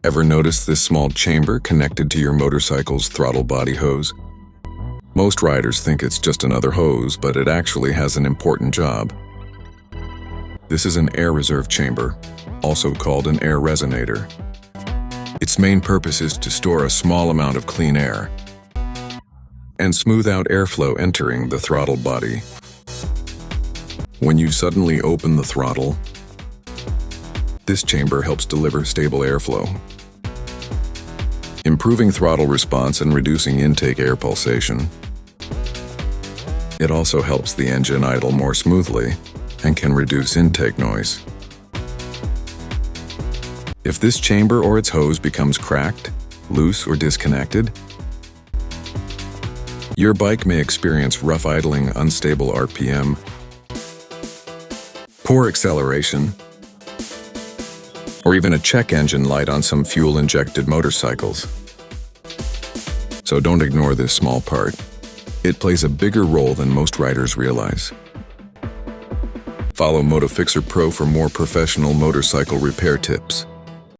Ever notice this small chamber connected to your motorcycle's throttle body hose? Most riders think it's just another hose, but it actually has an important job. This is an air reserve chamber, also called an air resonator. Its main purpose is to store a small amount of clean air and smooth out airflow entering the throttle body. When you suddenly open the throttle, this chamber helps deliver stable airflow, improving throttle response and reducing intake air pulsation. It also helps the engine idle more smoothly and can reduce intake noise. If this chamber or its hose becomes cracked, loose, or disconnected, your bike may experience rough idling, unstable RPM, poor acceleration, or even a check engine light on some fuel-injected motorcycles. So don't ignore this small part. It plays a bigger role than most riders realize. Follow MotoFixerPro for more professional motorcycle repair tips.